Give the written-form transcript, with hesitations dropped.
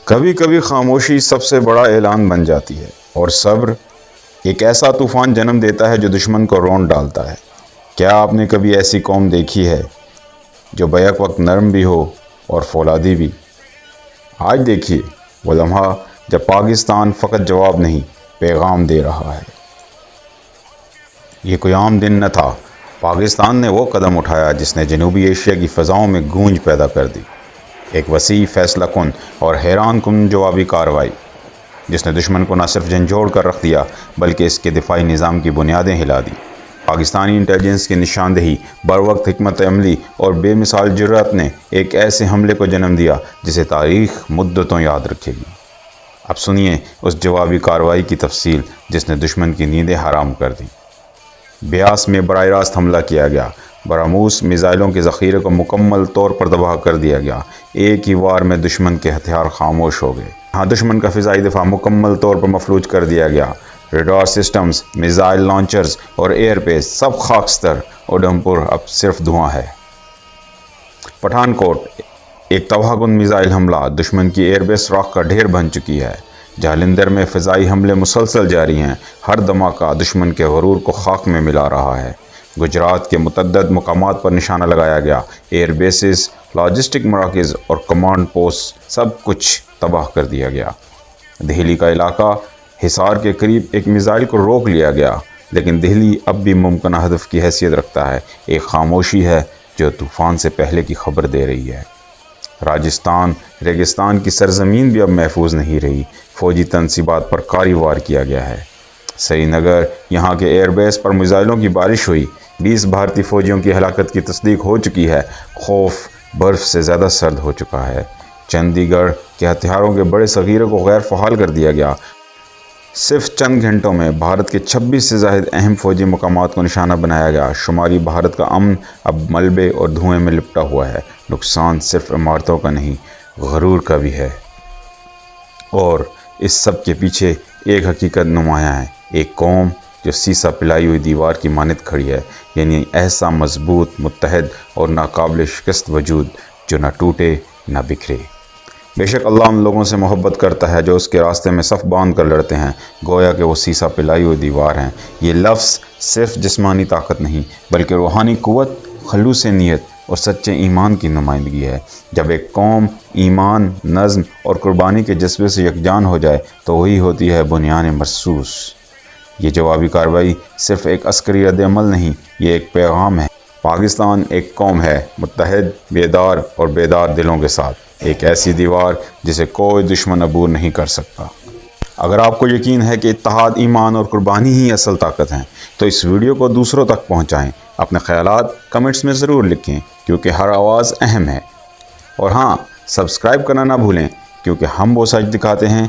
کبھی کبھی خاموشی سب سے بڑا اعلان بن جاتی ہے، اور صبر ایک ایسا طوفان جنم دیتا ہے جو دشمن کو رونٹ ڈالتا ہے۔ کیا آپ نے کبھی ایسی قوم دیکھی ہے جو بیک وقت نرم بھی ہو اور فولادی بھی؟ آج دیکھیے وہ لمحہ جب پاکستان فقط جواب نہیں، پیغام دے رہا ہے۔ یہ کوئی عام دن نہ تھا۔ پاکستان نے وہ قدم اٹھایا جس نے جنوبی ایشیا کی فضاؤں میں گونج پیدا کر دی۔ ایک وسیع، فیصلہ کن اور حیران کن جوابی کارروائی جس نے دشمن کو نہ صرف جھنجھوڑ کر رکھ دیا بلکہ اس کے دفاعی نظام کی بنیادیں ہلا دی۔ پاکستانی انٹیلیجنس کی نشاندہی، بروقت حکمت عملی اور بے مثال جرأت نے ایک ایسے حملے کو جنم دیا جسے تاریخ مدتوں یاد رکھے گی۔ اب سنیے اس جوابی کارروائی کی تفصیل جس نے دشمن کی نیندیں حرام کر دیں۔ بیاس میں براہ راست حملہ کیا گیا۔ براموس میزائلوں کے ذخیرے کو مکمل طور پر تباہ کر دیا گیا۔ ایک ہی وار میں دشمن کے ہتھیار خاموش ہو گئے۔ ہاں، دشمن کا فضائی دفاع مکمل طور پر مفلوج کر دیا گیا۔ ریڈار سسٹمز، میزائل لانچرز اور ایئر بیس سب خاکستر۔ اڈھمپور اب صرف دھواں ہے۔ پٹھان کوٹ ایک تباہ کن میزائل حملہ دشمن کی ایئر بیس راکھ کا ڈھیر بن چکی ہے۔ جالندھر میں فضائی حملے مسلسل جاری ہیں۔ ہر دھماکہ دشمن کے غرور کو خاک میں ملا رہا ہے۔ گجرات کے متعدد مقامات پر نشانہ لگایا گیا۔ ایئر بیسز، لاجسٹک مراکز اور کمانڈ پوسٹ سب کچھ تباہ کر دیا گیا۔ دہلی کا علاقہ حصار کے قریب ایک میزائل کو روک لیا گیا، لیکن دہلی اب بھی ممکنہ ہدف کی حیثیت رکھتا ہے۔ ایک خاموشی ہے جو طوفان سے پہلے کی خبر دے رہی ہے۔ راجستھان ریگستان کی سرزمین بھی اب محفوظ نہیں رہی۔ فوجی تنصیبات پر کاری وار کیا گیا ہے۔ سری نگر، یہاں کے ایئر بیس پر میزائلوں کی بارش ہوئی۔ 20 بھارتی فوجیوں کی ہلاکت کی تصدیق ہو چکی ہے۔ خوف برف سے زیادہ سرد ہو چکا ہے۔ چندی گڑھ کے ہتھیاروں کے بڑے ذخیرے کو غیر فعال کر دیا گیا۔ صرف چند گھنٹوں میں بھارت کے 26 سے زائد اہم فوجی مقامات کو نشانہ بنایا گیا۔ شمالی بھارت کا امن اب ملبے اور دھوئیں میں لپٹا ہوا ہے۔ نقصان صرف عمارتوں کا نہیں، غرور کا بھی ہے۔ اور اس سب کے پیچھے ایک حقیقت نمایاں ہے، ایک قوم جو سیسا پلائی ہوئی دیوار کی مانند کھڑی ہے، یعنی ایسا مضبوط، متحد اور ناقابل شکست وجود جو نہ ٹوٹے نہ بکھرے۔ بے شک اللہ ان لوگوں سے محبت کرتا ہے جو اس کے راستے میں صف باندھ کر لڑتے ہیں، گویا کہ وہ سیسا پلائی ہوئی دیوار ہیں۔ یہ لفظ صرف جسمانی طاقت نہیں بلکہ روحانی قوت، خلوص نیت اور سچے ایمان کی نمائندگی ہے۔ جب ایک قوم ایمان، نظم اور قربانی کے جذبے سے یکجان ہو جائے تو وہی ہوتی ہے بنیان مرصوص۔ یہ جوابی کارروائی صرف ایک عسکری رد عمل نہیں، یہ ایک پیغام ہے۔ پاکستان ایک قوم ہے، متحد، بیدار اور بیدار دلوں کے ساتھ، ایک ایسی دیوار جسے کوئی دشمن عبور نہیں کر سکتا۔ اگر آپ کو یقین ہے کہ اتحاد، ایمان اور قربانی ہی اصل طاقت ہیں تو اس ویڈیو کو دوسروں تک پہنچائیں۔ اپنے خیالات کمنٹس میں ضرور لکھیں کیونکہ ہر آواز اہم ہے۔ اور ہاں، سبسکرائب کرنا نہ بھولیں کیونکہ ہم وہ سچ دکھاتے ہیں